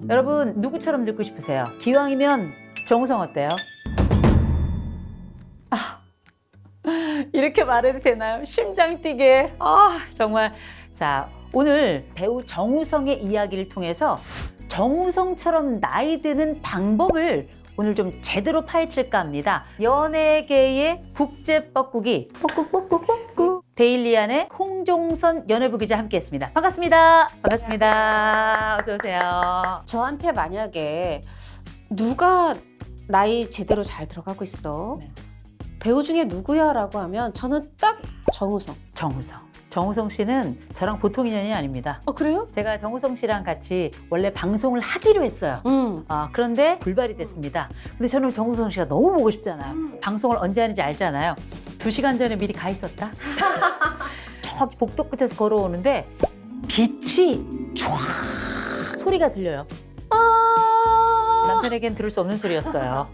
여러분 누구처럼 듣고 싶으세요? 기왕이면 정우성 어때요? 이렇게 말해도 되나요? 심장 뛰게. 정말. 자, 오늘 배우 정우성의 이야기를 통해서 정우성처럼 나이 드는 방법을 오늘 좀 제대로 파헤칠까 합니다. 연예계의 국제 뻐꾸기 뻐꾸뻐꾸뻐꾸 데일리안의 홍종선 연예부 기자 함께했습니다. 반갑습니다. 반갑습니다. 어서 오세요. 저한테 만약에 누가 나이 제대로 잘 들어가고 있어? 네. 배우 중에 누구야? 라고 하면 저는 딱 정우성. 정우성 씨는 저랑 보통 인연이 아닙니다. 그래요? 제가 정우성 씨랑 같이 원래 방송을 하기로 했어요. 그런데 불발이 됐습니다. 근데 저는 정우성 씨가 너무 보고 싶잖아요. 방송을 언제 하는지 알잖아요. 2시간 전에 미리 가 있었다. 저기 복도 끝에서 걸어오는데 빛이 촤 소리가 들려요. 남편에겐 들을 수 없는 소리였어요.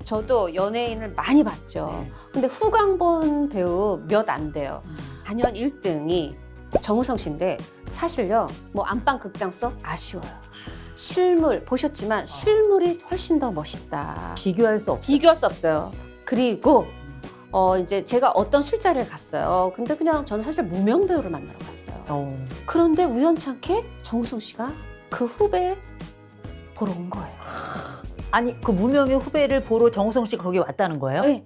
저도 연예인을 많이 봤죠. 네. 근데 후광 본 배우 몇 안 돼요. 단연 1등이 정우성 씨인데 사실요, 뭐 안방 극장 속 아쉬워요. 실물 보셨지만 실물이 훨씬 더 멋있다. 비교할 수 없어요. 비교할 수 없어요. 그리고 이제 제가 어떤 술자리를 갔어요. 근데 그냥 저는 사실 무명 배우를 만나러 갔어요. 그런데 우연찮게 정우성 씨가 그 후배 보러 온 거예요. 아니 그 무명의 후배를 보러 정우성 씨가 거기 왔다는 거예요? 네.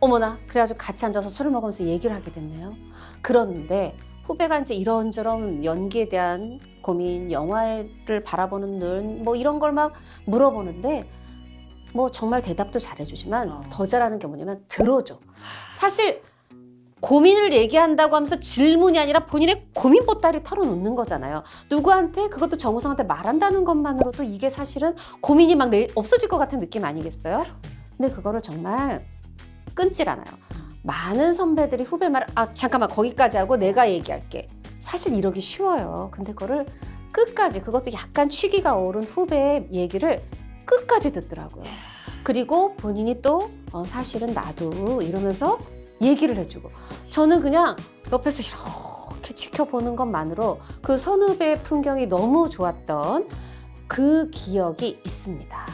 어머나. 그래가지고 같이 앉아서 술을 먹으면서 얘기를 하게 됐네요. 그런데 후배가 이제 이런저런 연기에 대한 고민, 영화를 바라보는 눈, 뭐 이런 걸 막 물어보는데 뭐 정말 대답도 잘해주지만 더 잘하는 게 뭐냐면 들어줘. 사실 고민을 얘기한다고 하면서 질문이 아니라 본인의 고민 보따리 털어놓는 거잖아요. 누구한테, 그것도 정우성한테 말한다는 것만으로도 이게 사실은 고민이 막 없어질 것 같은 느낌 아니겠어요? 근데 그거를 정말 끊질 않아요. 많은 선배들이 후배 말을 잠깐만 거기까지 하고 내가 얘기할게. 사실 이러기 쉬워요. 근데 그거를 끝까지, 그것도 약간 취기가 오른 후배의 얘기를 끝까지 듣더라고요. 그리고 본인이 또 사실은 나도 이러면서 얘기를 해주고, 저는 그냥 옆에서 이렇게 지켜보는 것만으로 그 선후배의 풍경이 너무 좋았던 그 기억이 있습니다.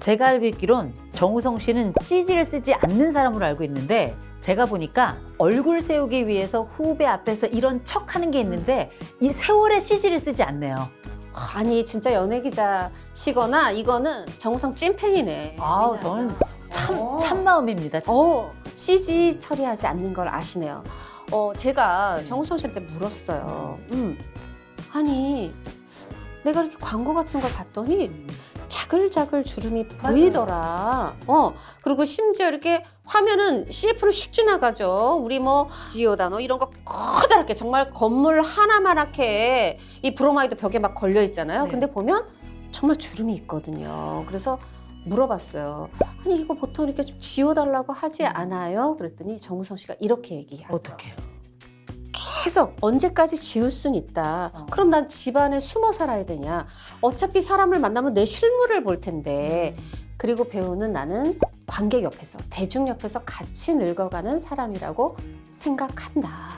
제가 알고 있기론 정우성 씨는 CG를 쓰지 않는 사람으로 알고 있는데 제가 보니까 얼굴 세우기 위해서 후배 앞에서 이런 척하는 게 있는데 이 세월에 CG를 쓰지 않네요. 아니 진짜 연예기자시거나 이거는 정우성 찐팬이네. 저는 참 마음입니다. CG 처리하지 않는 걸 아시네요. 제가 정우성 씨한테 물었어요. 아니 내가 이렇게 광고 같은 걸 봤더니 자글자글 주름이 보이더라. 그리고 심지어 이렇게 화면은 CF로 슉 지나가죠. 우리 뭐 지오다노 이런 거 커다랗게 정말 건물 하나만하게 이 브로마이드 벽에 막 걸려 있잖아요. 네. 근데 보면 정말 주름이 있거든요. 그래서 물어봤어요. 아니 이거 보통 이렇게 좀 지워달라고 하지 않아요? 그랬더니 정우성 씨가 이렇게 얘기해요. 어떻게? 계속 언제까지 지울 수는 있다. 그럼 난 집안에 숨어 살아야 되냐. 어차피 사람을 만나면 내 실물을 볼 텐데. 그리고 배우는 나는 관객 옆에서, 대중 옆에서 같이 늙어가는 사람이라고 생각한다.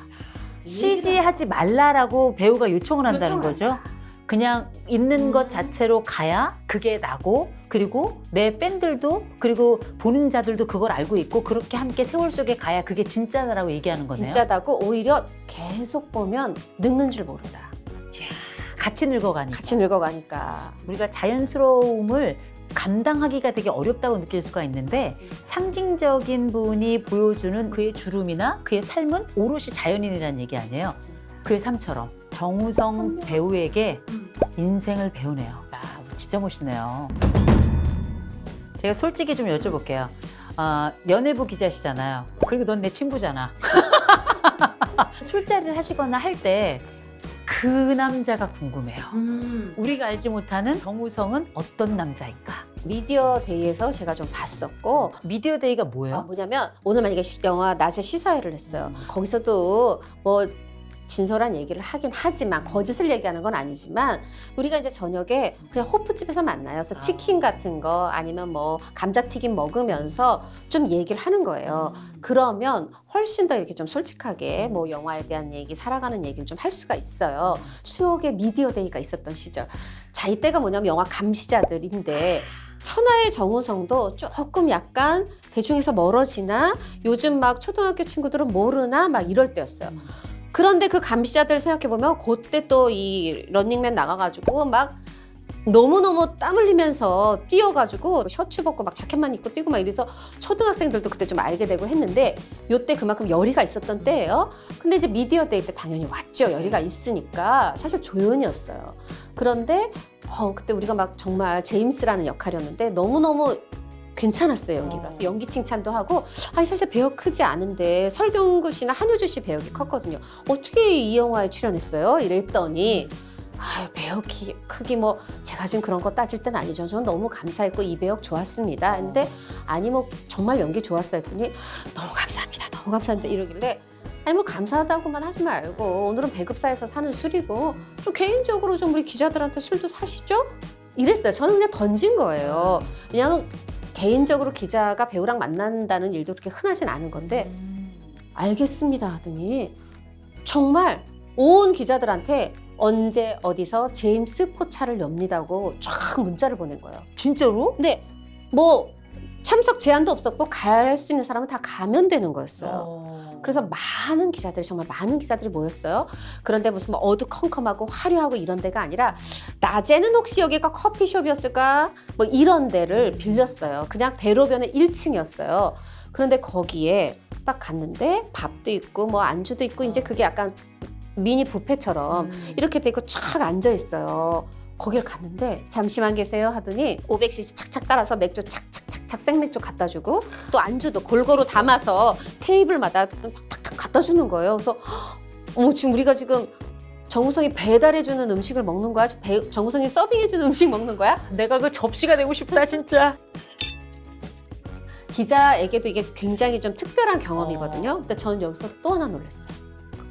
CG 하지 말라라고 배우가 요청을 한다는 거죠. 그냥 있는 것 자체로 가야 그게 나고, 그리고 내 팬들도 그리고 보는 자들도 그걸 알고 있고 그렇게 함께 세월 속에 가야 그게 진짜다라고 얘기하는 거네요. 진짜다고 오히려 계속 보면 늙는 줄 모른다. 같이 늙어가니까. 같이 늙어가니까. 우리가 자연스러움을 감당하기가 되게 어렵다고 느낄 수가 있는데 상징적인 분이 보여주는 그의 주름이나 그의 삶은 오롯이 자연인이라는 얘기 아니에요. 그의 삶처럼 정우성 배우에게 인생을 배우네요. 진짜 멋있네요. 제가 솔직히 좀 여쭤볼게요. 연예부 기자시잖아요. 그리고 넌 내 친구잖아. 술자리를 하시거나 할 때 그 남자가 궁금해요. 우리가 알지 못하는 정우성은 어떤 남자일까? 미디어 데이에서 제가 좀 봤었고, 미디어 데이가 뭐예요? 뭐냐면 오늘 만약에 영화 낮에 시사회를 했어요. 거기서도 뭐 진솔한 얘기를 하긴 하지만 거짓을 얘기하는 건 아니지만 우리가 이제 저녁에 그냥 호프집에서 만나요. 그래서 치킨 같은 거 아니면 뭐 감자튀김 먹으면서 좀 얘기를 하는 거예요. 그러면 훨씬 더 이렇게 좀 솔직하게 뭐 영화에 대한 얘기, 살아가는 얘기를 좀 할 수가 있어요. 추억의 미디어 데이가 있었던 시절. 자, 이때가 뭐냐면 영화 감시자들인데 천하의 정우성도 조금 약간 대중에서 멀어지나 요즘 막 초등학교 친구들은 모르나 막 이럴 때였어요. 그런데 그 감시자들 생각해보면 그때 또 이 런닝맨 나가가지고 막 너무너무 땀 흘리면서 뛰어가지고 셔츠 벗고 막 자켓만 입고 뛰고 막 이래서 초등학생들도 그때 좀 알게 되고 했는데 요때 그만큼 열의가 있었던 때예요. 근데 이제 미디어 데이 때 당연히 왔죠. 열의가 있으니까 사실 조연이었어요. 그런데 그때 우리가 막 정말 제임스라는 역할이었는데 너무너무 괜찮았어요, 연기가. 그래서 연기 칭찬도 하고, 아니, 사실 배역 크지 않은데, 설경구 씨나 한효주 씨 배역이 컸거든요. 어떻게 이 영화에 출연했어요? 이랬더니, 아유, 배역 크기 뭐, 제가 지금 그런 거 따질 땐 아니죠. 저는 너무 감사했고, 이 배역 좋았습니다. 근데, 아니, 뭐, 정말 연기 좋았어요. 했더니, 너무 감사합니다. 너무 감사합니다. 이러길래, 아니, 뭐, 감사하다고만 하지 말고, 오늘은 배급사에서 사는 술이고, 좀 개인적으로 좀 우리 기자들한테 술도 사시죠? 이랬어요. 저는 그냥 던진 거예요. 왜냐하면, 개인적으로 기자가 배우랑 만난다는 일도 그렇게 흔하진 않은 건데 알겠습니다 하더니 정말 온 기자들한테 언제 어디서 제임스 포차를 엽니다고 쫙 문자를 보낸 거예요. 진짜로? 근데 뭐 참석 제한도 없었고 갈 수 있는 사람은 다 가면 되는 거였어요. 그래서 많은 기자들이 정말 많은 기자들이 모였어요. 그런데 무슨 뭐 어두컴컴하고 화려하고 이런 데가 아니라 낮에는 혹시 여기가 커피숍이었을까? 뭐 이런 데를 빌렸어요. 그냥 대로변의 1층이었어요. 그런데 거기에 딱 갔는데 밥도 있고 뭐 안주도 있고 이제 그게 약간 미니 뷔페처럼 이렇게 돼 있고 쫙 앉아 있어요. 거기를 갔는데 잠시만 계세요 하더니 500cc 착착 따라서 맥주 착착착착 생맥주 갖다 주고 또 안주도 골고루 담아서 테이블마다 탁탁 갖다 주는 거예요. 그래서 지금 우리가 지금 정우성이 배달해 주는 음식을 먹는 거야? 정우성이 서빙해 주는 음식 먹는 거야? 내가 그 접시가 되고 싶다 진짜. 기자에게도 이게 굉장히 좀 특별한 경험이거든요. 근데 저는 여기서 또 하나 놀랐어요.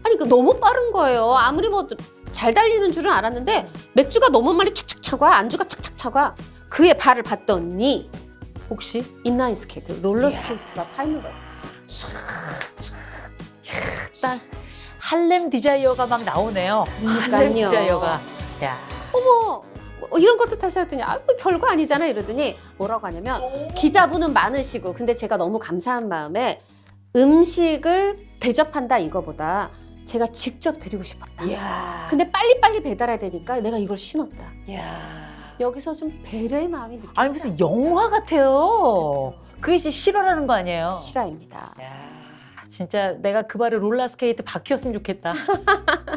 아니 그 너무 빠른 거예요. 아무리 뭐 잘 달리는 줄은 알았는데 맥주가 너무 많이 착착 차가 안주가 착착 차가 그의 발을 봤더니 혹시 인라인 스케이트, 롤러 스케이트가 타 있는 거예요. 딱 할렘 디자이어가 막 나오네요. 할렘 그러니까요. 디자이어가. 야. 어머 이런 것도 타세요 했더니 뭐 별거 아니잖아 이러더니 뭐라고 하냐면 기자분은 많으시고 근데 제가 너무 감사한 마음에 음식을 대접한다 이거보다 제가 직접 드리고 싶었다. 이야. 근데 빨리빨리 배달해야 되니까 내가 이걸 신었다. 이야. 여기서 좀 배려의 마음이 느껴져요. 아니 무슨 영화 같아요. 그게 진짜 실화라는 거 아니에요? 실화입니다. 야, 진짜 내가 그 발에 롤러스케이트 바퀴였으면 좋겠다.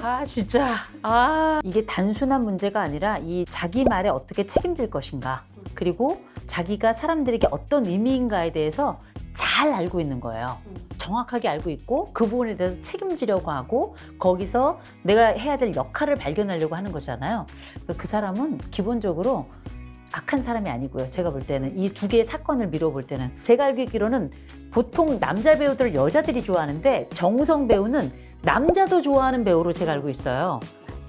아 진짜. 아 이게 단순한 문제가 아니라 이 자기 말에 어떻게 책임질 것인가 그리고 자기가 사람들에게 어떤 의미인가에 대해서 잘 알고 있는 거예요. 정확하게 알고 있고 그 부분에 대해서 책임지려고 하고 거기서 내가 해야 될 역할을 발견하려고 하는 거잖아요. 그 사람은 기본적으로 악한 사람이 아니고요. 제가 볼 때는 이 두 개의 사건을 미뤄볼 때는 제가 알고 있기로는 보통 남자 배우들을 여자들이 좋아하는데 정우성 배우는 남자도 좋아하는 배우로 제가 알고 있어요.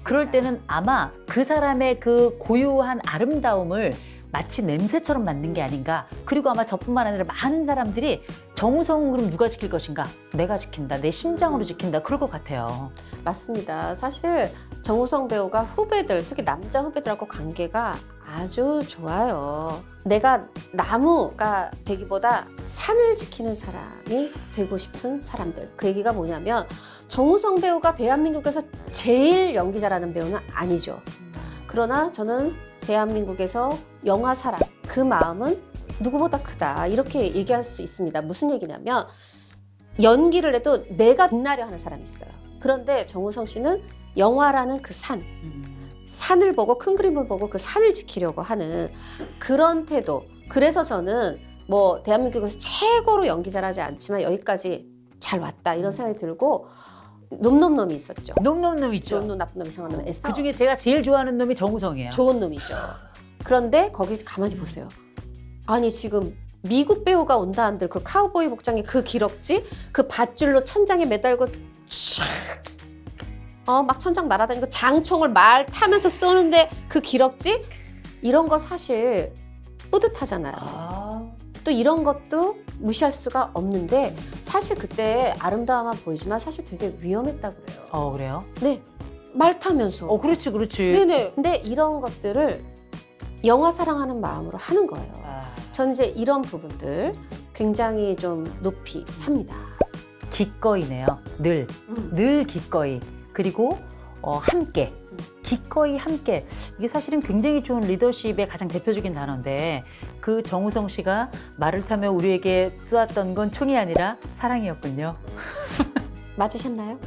그럴 때는 아마 그 사람의 그 고유한 아름다움을 마치 냄새처럼 만든 게 아닌가. 그리고 아마 저뿐만 아니라 많은 사람들이 정우성은 그럼 누가 지킬 것인가? 내가 지킨다. 내 심장으로 지킨다. 그럴 것 같아요. 맞습니다. 사실 정우성 배우가 후배들, 특히 남자 후배들하고 관계가 아주 좋아요. 내가 나무가 되기보다 산을 지키는 사람이 되고 싶은 사람들. 그 얘기가 뭐냐면 정우성 배우가 대한민국에서 제일 연기 잘하는 배우는 아니죠. 그러나 저는 대한민국에서 영화 사랑, 그 마음은 누구보다 크다. 이렇게 얘기할 수 있습니다. 무슨 얘기냐면 연기를 해도 내가 빛나려 하는 사람이 있어요. 그런데 정우성 씨는 영화라는 그 산을 보고 큰 그림을 보고 그 산을 지키려고 하는 그런 태도. 그래서 저는 뭐 대한민국에서 최고로 연기 잘하지 않지만 여기까지 잘 왔다 이런 생각이 들고 놈놈놈이 있었죠. 놈놈놈 있죠. 좋은 놈, 나쁜 놈, 이상한 놈, 에스터. 그중에 제가 제일 좋아하는 놈이 정우성이에요. 좋은 놈이죠. 그런데 거기서 가만히 보세요. 아니 지금 미국 배우가 온다 한들 그 카우보이 복장의 그 기럭지, 그 밧줄로 천장에 매달고 촥 막 천장 날아다니고 장총을 말 타면서 쏘는데 그 기럭지? 이런 거 사실 뿌듯하잖아요. 또 이런 것도 무시할 수가 없는데 사실 그때 아름다움만 보이지만 사실 되게 위험했다고 그래요. 그래요? 네. 말 타면서. 그렇지, 그렇지. 네네. 근데 이런 것들을 영화 사랑하는 마음으로 하는 거예요. 저는 이제 이런 부분들 굉장히 좀 높이 삽니다. 기꺼이네요. 늘 기꺼이. 그리고 함께. 기꺼이 함께. 이게 사실은 굉장히 좋은 리더십의 가장 대표적인 단어인데 그 정우성 씨가 말을 타며 우리에게 쏘았던 건 총이 아니라 사랑이었군요. 맞으셨나요?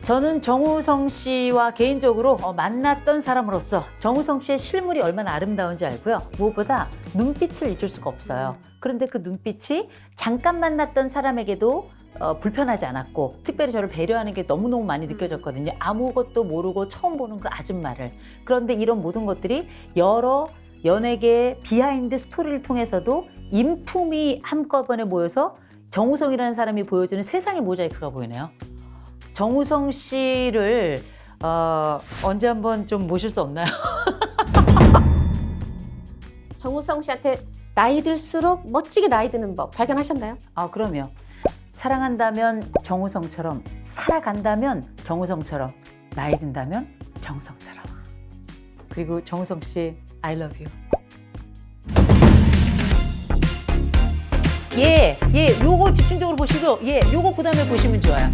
저는 정우성 씨와 개인적으로 만났던 사람으로서 정우성 씨의 실물이 얼마나 아름다운지 알고요. 무엇보다 눈빛을 잊을 수가 없어요. 그런데 그 눈빛이 잠깐 만났던 사람에게도 불편하지 않았고 특별히 저를 배려하는 게 너무너무 많이 느껴졌거든요. 아무것도 모르고 처음 보는 그 아줌마를. 그런데 이런 모든 것들이 여러 연예계의 비하인드 스토리를 통해서도 인품이 한꺼번에 모여서 정우성이라는 사람이 보여주는 세상의 모자이크가 보이네요. 정우성 씨를 언제 한번 좀 모실 수 없나요? 정우성 씨한테 나이 들수록 멋지게 나이 드는 법 발견하셨나요? 그럼요. 사랑한다면 정우성처럼, 살아간다면 정우성처럼, 나이 든다면 정우성처럼. 그리고 정우성 씨, I love you. 요거 집중적으로 보시고, 요거 그 다음에 보시면 좋아요.